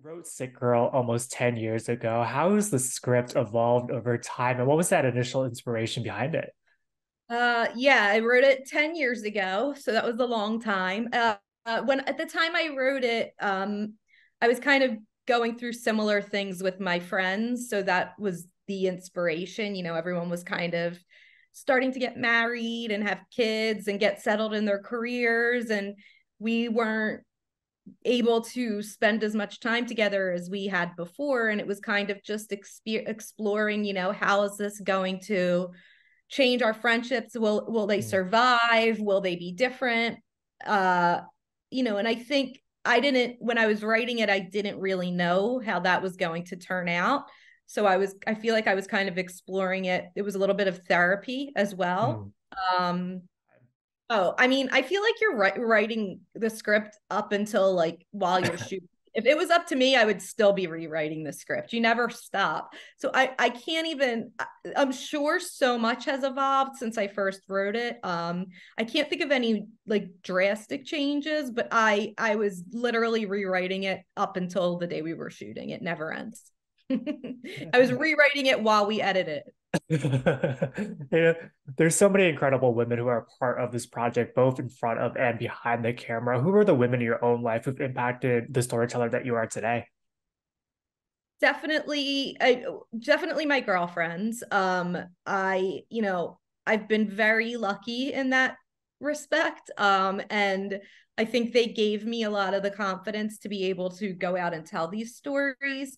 Wrote Sick Girl almost 10 years ago. How has the script evolved over time, and what was that initial inspiration behind it? Yeah, I wrote it 10 years ago, so that was a long time. When at the time I wrote it, I was kind of going through similar things with my friends, so that was the inspiration. Everyone was kind of starting to get married and have kids and get settled in their careers, and we weren't able to spend as much time together as we had before. And it was kind of just exploring, how is this going to change our friendships? Will they Mm, survive? Will they be different? uh and I think I didn't, when I was writing it, I didn't really know how that was going to turn out. So I feel like I was kind of exploring it. It was a little bit of therapy as well. mm. um Oh, I mean, I feel like you're writing the script up until like while you're shooting. If it was up to me, I would still be rewriting the script. You never stop. So I can't even, I'm sure so much has evolved since I first wrote it. I can't think of any like drastic changes, but I was literally rewriting it up until the day we were shooting. It never ends. I was rewriting it while we edited. Yeah, there's so many incredible women who are part of this project, both in front of and behind the camera. Who are the women in your own life who've impacted the storyteller that you are today? Definitely my girlfriends. I've been very lucky in that respect. And I think they gave me a lot of the confidence to be able to go out and tell these stories.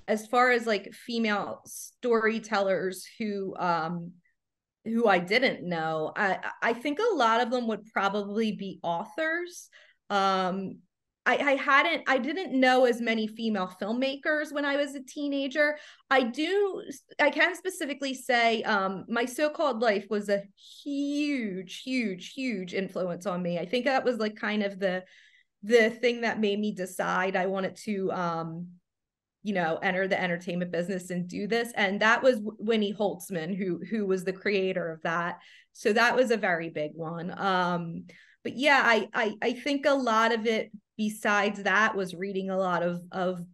As far as like female storytellers who I didn't know, I think a lot of them would probably be authors. Um, I didn't know as many female filmmakers when I was a teenager. I can specifically say My So-Called Life was a huge influence on me. I think that was like kind of the thing that made me decide I wanted to enter the entertainment business and do this. And that was Winnie Holtzman, who was the creator of that. So that was a very big one. But yeah, I think a lot of it besides that was reading a lot of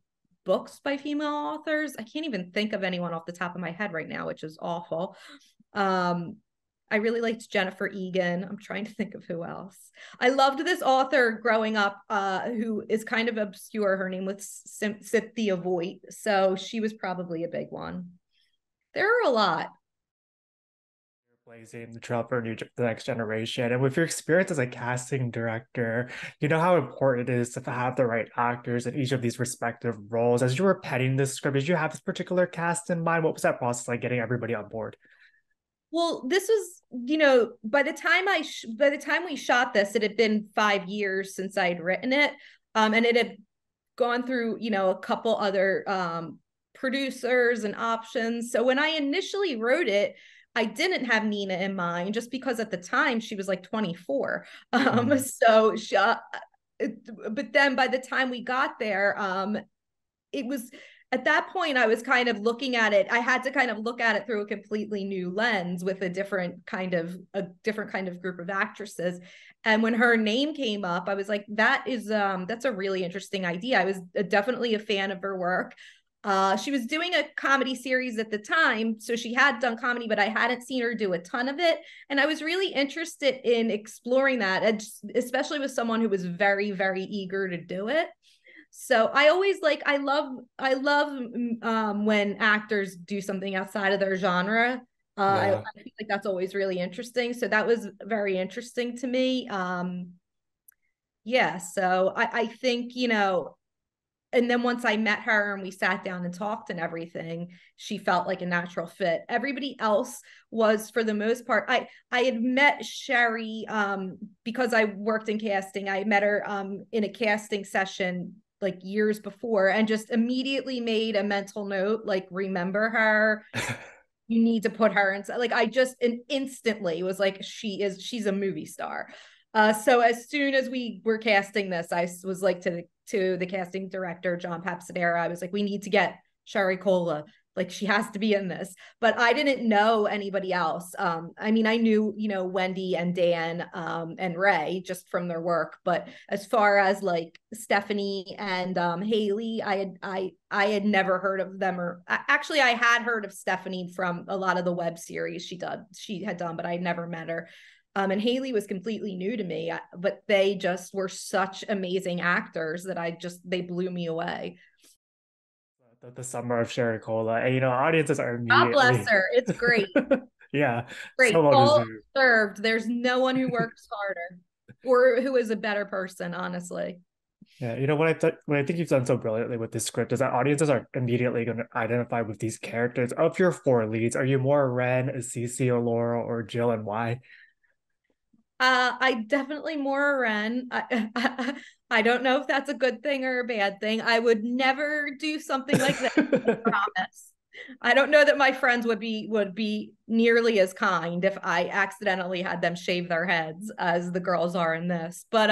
books by female authors. I can't even think of anyone off the top of my head right now, which is awful. Um, I really liked Jennifer Egan. I'm trying to think of who else. I loved this author growing up, who is kind of obscure. Her name was Cynthia Voigt. So she was probably a big one. There are a lot. Blazing the trail for the next generation. And with your experience as a casting director, you know how important it is to have the right actors in each of these respective roles. As you were penning this script, did you have this particular cast in mind? What was that process like getting everybody on board? Well, this was, by the time we shot this, it had been 5 years since I'd written it. And it had gone through, a couple other producers and options. So when I initially wrote it, I didn't have Nina in mind just because at the time she was like 24. Mm. So but then by the time we got there, it was at that point I was kind of looking at it. I had to kind of look at it through a completely new lens with a different kind of group of actresses. And when her name came up, I was like, that's a really interesting idea. I was definitely a fan of her work. She was doing a comedy series at the time, so she had done comedy, but I hadn't seen her do a ton of it. And I was really interested in exploring that, especially with someone who was very, very eager to do it. So I always like I love when actors do something outside of their genre. Yeah. I feel like that's always really interesting. So that was very interesting to me. Yeah, so I think, and then once I met her and we sat down and talked and everything, she felt like a natural fit. Everybody else was, for the most part, I had met Sherry because I worked in casting. I met her in a casting session like years before and just immediately made a mental note, like, remember her. You need to put her in. Like, I just and instantly was like, she's a movie star. So as soon as we were casting this, I was like to the casting director, John Papsadera, I was like, we need to get Sherry Cola like she has to be in this. But I didn't know anybody else. I mean, I knew, you know, Wendy and Dan and Ray just from their work. But as far as like Stephanie and Haley, I had never heard of them, or actually I had heard of Stephanie from a lot of the web series she had done, but I had never met her. And Haley was completely new to me, but they just were such amazing actors that they blew me away. The summer of Sherry Cola. And, audiences are God bless immediately, her. It's great. yeah, so Great. well All deserved. served. There's no one who works harder or who is a better person, honestly. Yeah, what I think you've done so brilliantly with this script is that audiences are immediately going to identify with these characters. Of your four leads, are you more Ren, Cece, or Laurel, or Jill, and why? I definitely more Ren. I don't know if that's a good thing or a bad thing. I would never do something like that. I promise. I don't know that my friends would be nearly as kind if I accidentally had them shave their heads as the girls are in this. But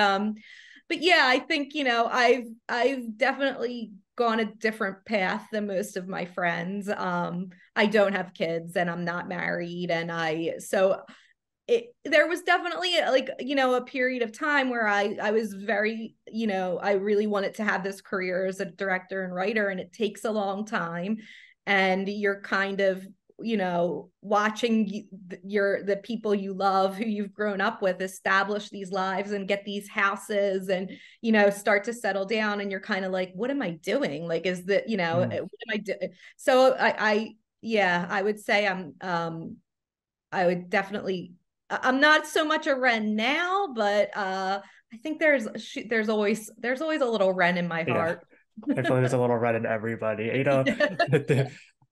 yeah, I think, I've definitely gone a different path than most of my friends. I don't have kids and I'm not married, and there was definitely like, a period of time where I was very, I really wanted to have this career as a director and writer, and it takes a long time, and you're kind of, watching the people you love, who you've grown up with, establish these lives and get these houses, and start to settle down, and you're kind of like, what am I doing? Like, is that, what Mm. am I doing? So yeah, I would say I would definitely, I'm not so much a Ren now, but I think there's always a little Ren in my Yeah, heart. I feel like there's a little red in everybody.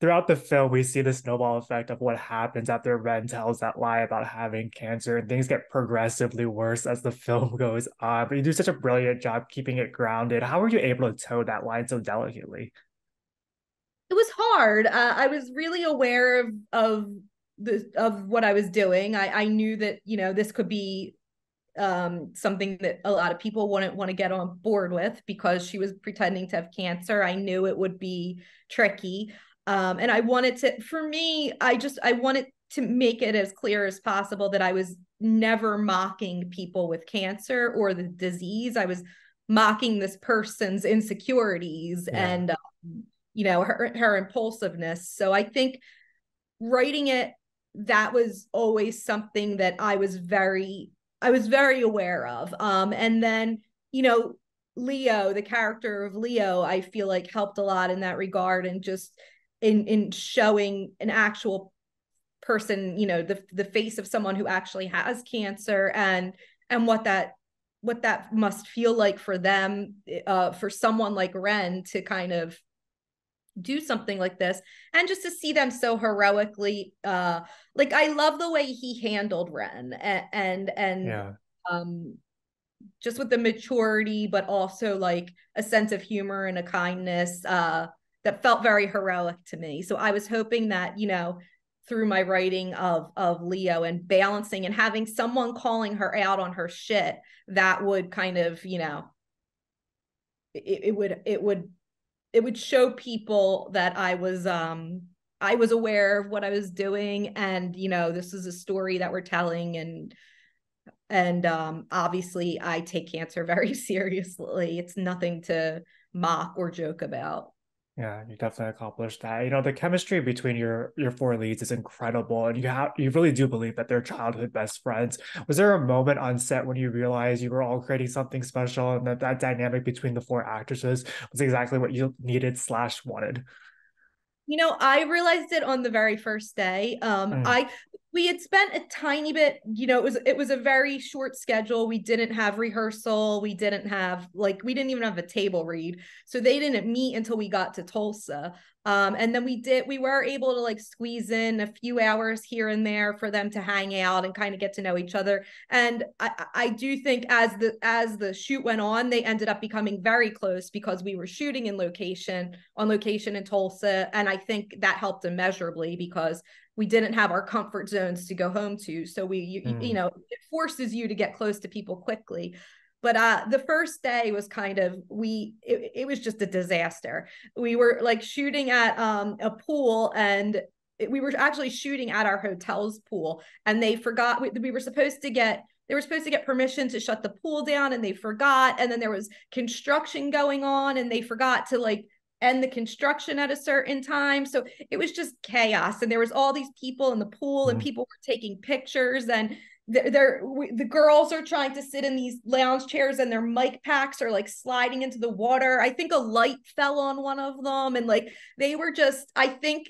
Throughout the film, we see the snowball effect of what happens after Ren tells that lie about having cancer, and things get progressively worse as the film goes on. But you do such a brilliant job keeping it grounded. How were you able to toe that line so delicately? It was hard. I was really aware of what I was doing. I knew that, this could be something that a lot of people wouldn't want to get on board with, because she was pretending to have cancer. I knew it would be tricky. And I wanted to, for me, I wanted to make it as clear as possible that I was never mocking people with cancer or the disease. I was mocking this person's insecurities Yeah. and, her impulsiveness. So I think writing it, that was always something that I was very aware of. And then, Leo, the character of Leo, I feel like helped a lot in that regard, and just in showing an actual person, the face of someone who actually has cancer, and what that must feel like for them, for someone like Ren to kind of do something like this, and just to see them so heroically, like, I love the way he handled Ren, and Yeah. um just with the maturity, but also like a sense of humor and a kindness, that felt very heroic to me. So I was hoping that, through my writing of Leo, and balancing and having someone calling her out on her shit, that would kind of, it would show people that I was aware of what I was doing, and this is a story that we're telling, and obviously I take cancer very seriously. It's nothing to mock or joke about. Yeah, you definitely accomplished that. The chemistry between your four leads is incredible, and you really do believe that they're childhood best friends. Was there a moment on set when you realized you were all creating something special, and that dynamic between the four actresses was exactly what you needed slash wanted? I realized it on the very first day. Mm. I We had spent a tiny bit, it was a very short schedule. We didn't have rehearsal. We didn't even have a table read. So they didn't meet until we got to Tulsa. And then we were able to like squeeze in a few hours here and there for them to hang out and kind of get to know each other. And I do think as the shoot went on, they ended up becoming very close, because we were shooting on location in Tulsa. And I think that helped immeasurably, because we didn't have our comfort zones to go home to. So it forces you to get close to people quickly. But the first day was kind of it was just a disaster. We were like shooting at a pool, and we were actually shooting at our hotel's pool, and they forgot we were supposed to get they were supposed to get permission to shut the pool down, and they forgot. And then there was construction going on, and they forgot to like end the construction at a certain time. So it was just chaos. And there was all these people in the pool, and Mm. people were taking pictures, and the girls are trying to sit in these lounge chairs, and their mic packs are like sliding into the water. I think a light fell on one of them, and like they were just, I think,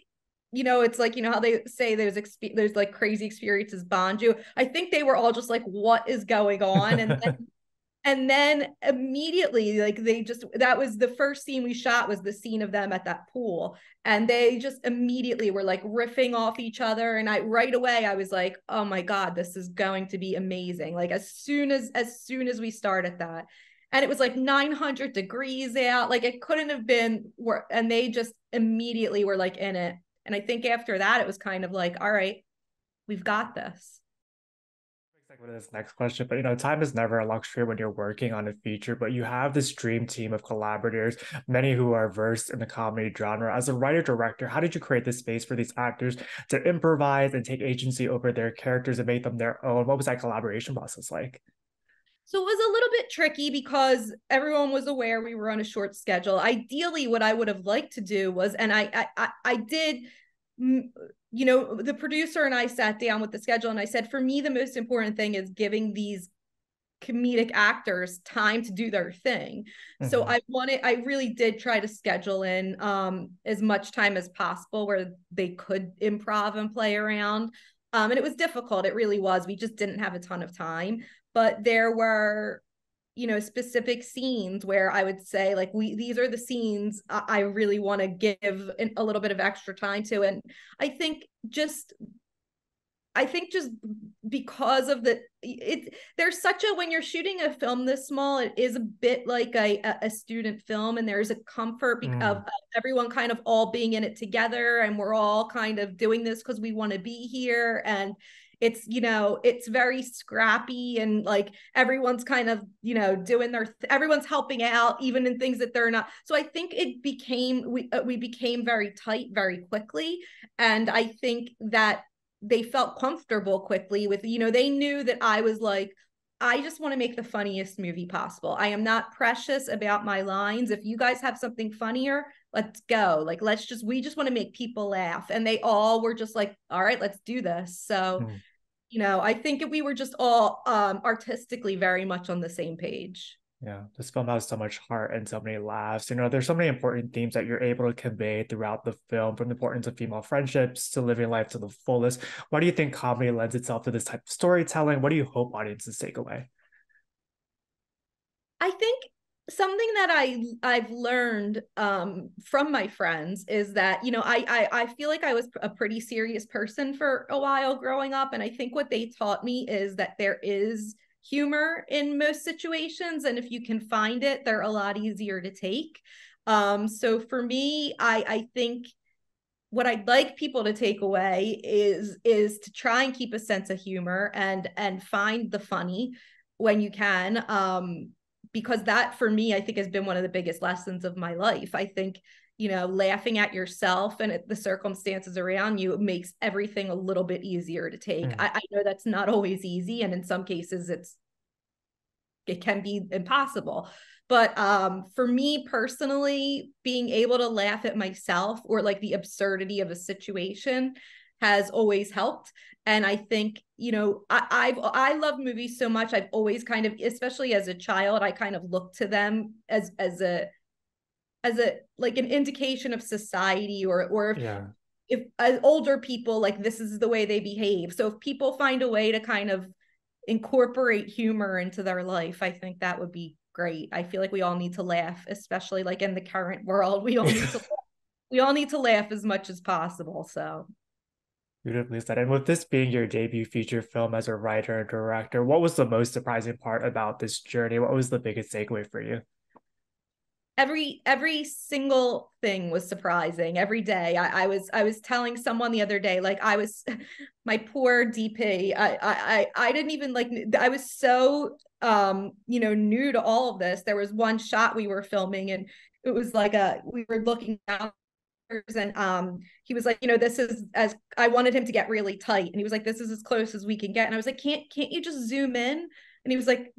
it's like, how they say there's like crazy experiences bond you. I think they were all just like, what is going on? And then immediately, like that was the first scene we shot, was the scene of them at that pool. And they just immediately were like riffing off each other. And right away, I was like, oh my God, this is going to be amazing. Like as soon as we started that. And it was like 900 degrees out. Like it couldn't have been worse. And they just immediately were like in it. And I think after that, it was kind of like, all right, we've got this. With this next question, but time is never a luxury when you're working on a feature, but you have this dream team of collaborators, many who are versed in the comedy genre. As a writer director, how did you create this space for these actors to improvise and take agency over their characters and make them their own? What was that collaboration process like? So it was a little bit tricky because everyone was aware we were on a short schedule. Ideally, what I would have liked to do was, and I did, the producer and I sat down with the schedule, and I said, for me, the most important thing is giving these comedic actors time to do their thing. So Mhm. I really did try to schedule in as much time as possible where they could improv and play around. And it was difficult. It really was. We just didn't have a ton of time. But there were, specific scenes where I would say, like, these are the scenes I really want to give a little bit of extra time to. And I think just because of there's such a, when you're shooting a film this small, it is a bit like a student film, and there's a comfort of Mm. everyone kind of all being in it together, and we're all kind of doing this because we want to be here. And it's very scrappy, and like everyone's kind of doing everyone's helping out even in things that they're not. So I think we became very tight very quickly. And I think that they felt comfortable quickly with, they knew that I was like, I just want to make the funniest movie possible. I am not precious about my lines. If you guys have something funnier, let's go. Like, we just want to make people laugh. And they all were just like, all right, let's do this. So, Mm. I think we were just all artistically very much on the same page. Yeah, this film has so much heart and so many laughs. There's so many important themes that you're able to convey throughout the film, from the importance of female friendships to living life to the fullest. Why do you think comedy lends itself to this type of storytelling? What do you hope audiences take away? I think something that I've learned from my friends is that I feel like I was a pretty serious person for a while growing up, and I think what they taught me is that there is humor in most situations, and if you can find it, they're a lot easier to take. So for me, I think what I'd like people to take away is to try and keep a sense of humor and find the funny when you can. Because that, for me, I think has been one of the biggest lessons of my life. I think, laughing at yourself and at the circumstances around you makes everything a little bit easier to take. Mm. I know that's not always easy, and in some cases it can be impossible. But for me personally, being able to laugh at myself or like the absurdity of a situation has always helped. And I think, I love movies so much. I've always kind of, especially as a child, I kind of looked to them as a like an indication of society, or Yeah. if as older people, like, this is the way they behave. So if people find a way to kind of incorporate humor into their life, I think that would be great. I feel like we all need to laugh, especially like in the current world. We all need to laugh as much as possible. So Beautifully said. And with this being your debut feature film as a writer and director, what was the most surprising part about this journey? What was the biggest takeaway for you? every single thing was surprising every day. I was telling someone the other day, like, I was my poor DP. I didn't even, like, I was so new to all of this. There was one shot we were filming, and it was like we were looking out, and he was like, this is, as I wanted him to get really tight, and he was like, this is as close as we can get, and I was like, can't you just zoom in? And he was like,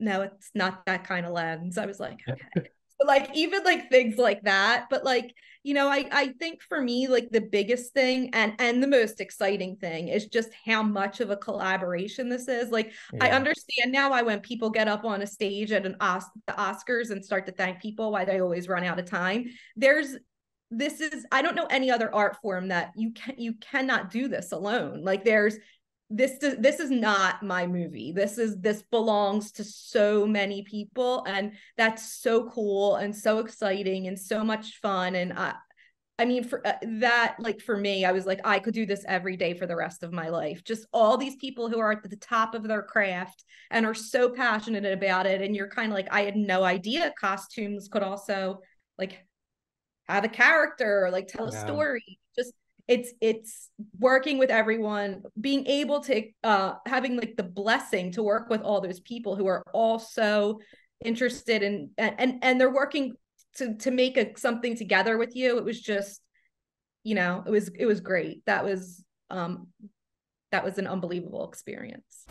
no, it's not that kind of lens. I was like, okay. So like, even like things like that, but like, I think for me, like the biggest thing and the most exciting thing is just how much of a collaboration this is. Like, I Yeah. understand now why when people get up on a stage at the Oscars and start to thank people, why they always run out of time. I don't know any other art form that you cannot do this alone. Like this is not my movie. This belongs to so many people, and that's so cool and so exciting and so much fun. And I mean, for that, like for me, I was like, I could do this every day for the rest of my life. Just all these people who are at the top of their craft and are so passionate about it. And you're kind of like, I had no idea costumes could also like have a character or like tell a Yeah. story. Just it's working with everyone, being able to having like the blessing to work with all those people who are also interested in and they're working to make something together with you. It was just, it was great. That was an unbelievable experience.